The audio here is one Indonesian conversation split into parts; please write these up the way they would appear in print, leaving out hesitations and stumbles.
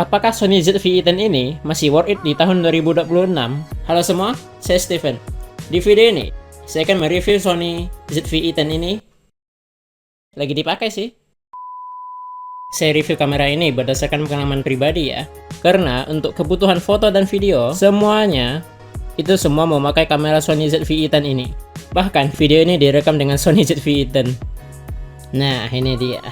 Apakah Sony ZV-E10 ini masih worth it di tahun 2026? Halo semua, saya Steven. Di video ini, saya akan mereview Sony ZV-E10 ini. Lagi dipakai sih. Saya review kamera ini berdasarkan pengalaman pribadi ya. Karena untuk kebutuhan foto dan video, semuanya itu semua memakai kamera Sony ZV-E10 ini. Bahkan video ini direkam dengan Sony ZV-E10. Nah, ini dia.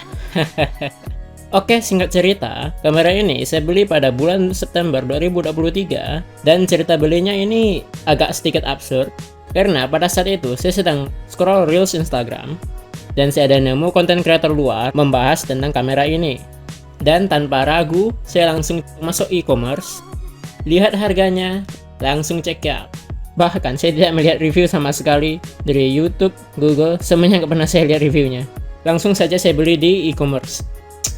Oke, singkat cerita, kamera ini saya beli pada bulan September 2023 dan cerita belinya ini agak sedikit absurd karena pada saat itu saya sedang scroll reels Instagram dan saya ada nemu konten kreator luar membahas tentang kamera ini. Dan tanpa ragu, saya langsung masuk e-commerce, lihat harganya, langsung check out. Bahkan saya tidak melihat review sama sekali dari YouTube, Google, semuanya nggak pernah saya lihat reviewnya. Langsung saja saya beli di e-commerce.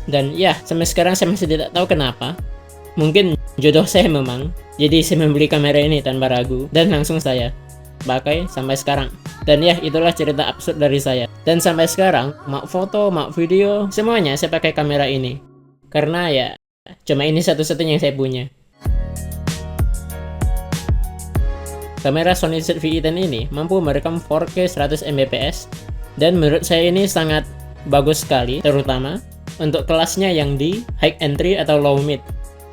Dan ya, sampai sekarang saya masih tidak tahu kenapa. Mungkin jodoh saya memang. Jadi saya membeli kamera ini tanpa ragu dan langsung saya pakai sampai sekarang. Dan ya, itulah cerita absurd dari saya. Dan sampai sekarang, mau foto, mau video, semuanya saya pakai kamera ini. Karena ya, cuma ini satu-satunya yang saya punya. Kamera Sony ZV-E10 ini mampu merekam 4K 100 Mbps dan menurut saya ini sangat bagus sekali, terutama untuk kelasnya yang di high entry atau low mid.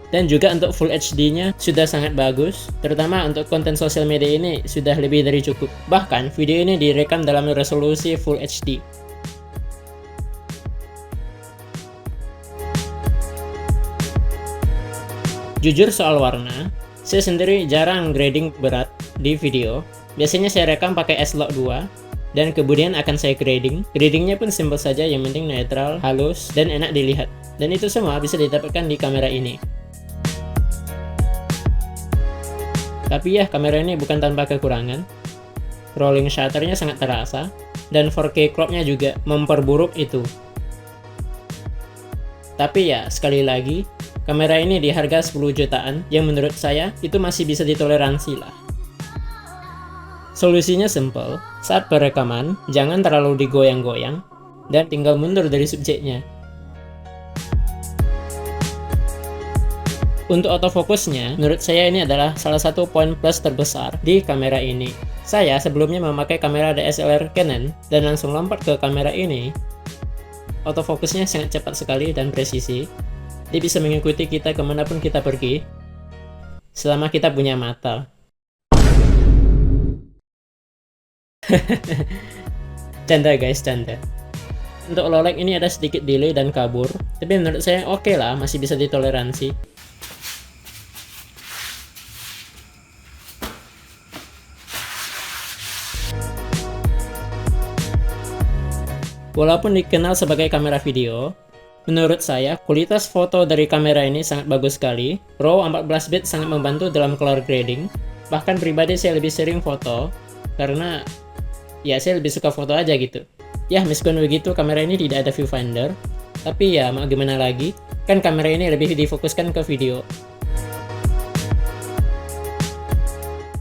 Dan juga untuk Full HD-nya sudah sangat bagus, terutama untuk konten sosial media ini sudah lebih dari cukup. Bahkan video ini direkam dalam resolusi Full HD. Jujur soal warna, saya sendiri jarang grading berat di video. Biasanya saya rekam pakai S-Log 2 dan kemudian akan saya grading. Gradingnya pun simpel saja, yang penting netral, halus, dan enak dilihat. Dan itu semua bisa didapatkan di kamera ini. Tapi ya, kamera ini bukan tanpa kekurangan. Rolling shutternya sangat terasa, dan 4K cropnya juga memperburuk itu. Tapi ya, sekali lagi, kamera ini di harga 10 jutaan, yang menurut saya itu masih bisa ditoleransi lah. Solusinya simple, saat perekaman, jangan terlalu digoyang-goyang, dan tinggal mundur dari subjeknya. Untuk autofokusnya, menurut saya ini adalah salah satu poin plus terbesar di kamera ini. Saya sebelumnya memakai kamera DSLR Canon, dan langsung lompat ke kamera ini. Autofokusnya sangat cepat sekali dan presisi. Dia bisa mengikuti kita kemanapun kita pergi, selama kita punya mata. Canda guys, canda. Untuk low light ini ada sedikit delay dan kabur, tapi menurut saya oke lah, masih bisa ditoleransi. Walaupun dikenal sebagai kamera video, menurut saya kualitas foto dari kamera ini sangat bagus sekali. RAW 14 bit sangat membantu dalam color grading. Bahkan pribadi saya lebih sering foto karena ya saya lebih suka foto aja gitu. Ya, meskipun begitu kamera ini tidak ada viewfinder, tapi ya mau gimana lagi, kan kamera ini lebih difokuskan ke video.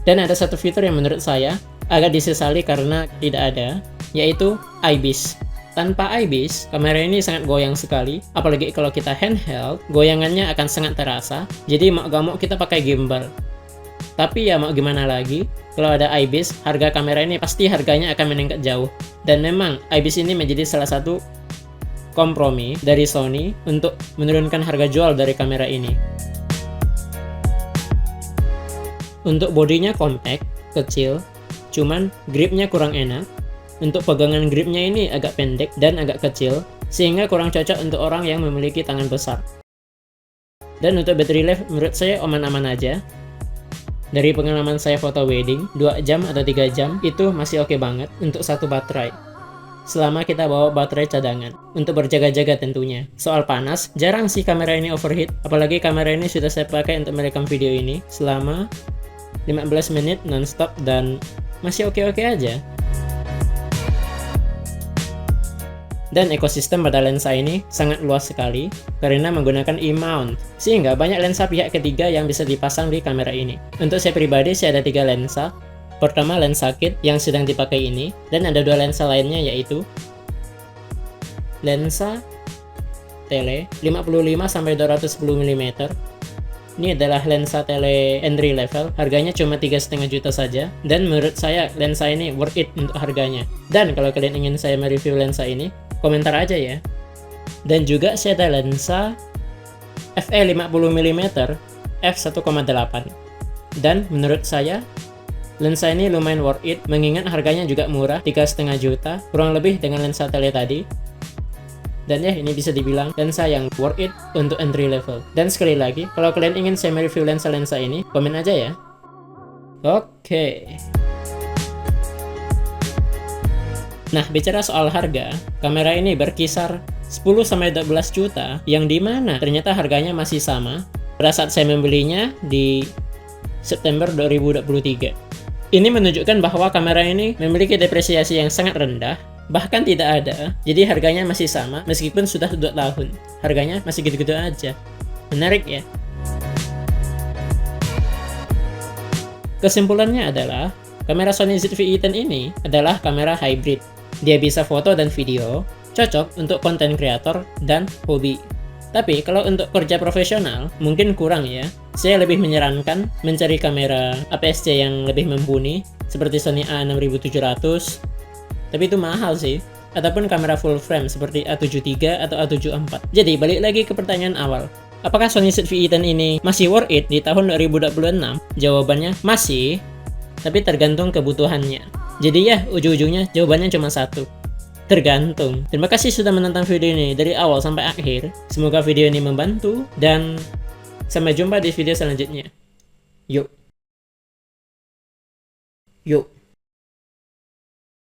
Dan ada satu fitur yang menurut saya agak disesali karena tidak ada, yaitu IBIS. Tanpa IBIS, kamera ini sangat goyang sekali, apalagi kalau kita handheld, goyangannya akan sangat terasa, jadi mau gak mau kita pakai gimbal. Tapi ya mau gimana lagi, kalau ada IBIS, harga kamera ini pasti harganya akan meningkat jauh. Dan memang IBIS ini menjadi salah satu kompromi dari Sony untuk menurunkan harga jual dari kamera ini. Untuk bodinya compact, kecil, cuman gripnya kurang enak. Untuk pegangan gripnya ini agak pendek dan agak kecil, sehingga kurang cocok untuk orang yang memiliki tangan besar. Dan untuk battery life menurut saya aman-aman aja. Dari pengalaman saya foto wedding, 2 jam atau 3 jam itu masih oke banget untuk satu baterai. Selama kita bawa baterai cadangan, untuk berjaga-jaga tentunya. Soal panas, jarang sih kamera ini overheat, apalagi kamera ini sudah saya pakai untuk merekam video ini selama 15 menit nonstop dan masih oke-oke aja. Dan ekosistem pada lensa ini sangat luas sekali karena menggunakan E-mount, sehingga banyak lensa pihak ketiga yang bisa dipasang di kamera ini. Untuk saya pribadi, saya ada 3 lensa. Pertama lensa kit yang sedang dipakai ini, dan ada 2 lensa lainnya yaitu lensa tele 55-210 mm. Ini adalah lensa tele entry level, harganya cuma 3,5 juta saja, dan menurut saya lensa ini worth it untuk harganya. Dan kalau kalian ingin saya mereview lensa ini, komentar aja ya. Dan juga saya ada lensa fe 50 mm f1,8, dan menurut saya lensa ini lumayan worth it, mengingat harganya juga murah, 3,5 juta, kurang lebih dengan lensa tele tadi. Dan ya, ini bisa dibilang lensa yang worth it untuk entry level. Dan sekali lagi, kalau kalian ingin saya mereview lensa-lensa ini, komen aja ya. Oke. Nah, bicara soal harga, kamera ini berkisar 10-12 juta, yang dimana ternyata harganya masih sama pada saat saya membelinya di September 2023. Ini menunjukkan bahwa kamera ini memiliki depresiasi yang sangat rendah, bahkan tidak ada, jadi harganya masih sama meskipun sudah 2 tahun. Harganya masih gitu-gitu aja. Menarik ya? Kesimpulannya adalah, kamera Sony ZV-E10 ini adalah kamera hybrid. Dia bisa foto dan video, cocok untuk konten kreator dan hobi. Tapi kalau untuk kerja profesional, mungkin kurang ya. Saya lebih menyarankan mencari kamera APS-C yang lebih mumpuni, seperti Sony A6700, tapi itu mahal sih. Ataupun kamera full frame seperti A73 atau A74. Jadi balik lagi ke pertanyaan awal, apakah Sony ZV-E10 ini masih worth it di tahun 2026? Jawabannya masih, tapi tergantung kebutuhannya. Jadi ya, ujung-ujungnya jawabannya cuma satu, tergantung. Terima kasih sudah menonton video ini dari awal sampai akhir. Semoga video ini membantu, dan sampai jumpa di video selanjutnya. Yuk.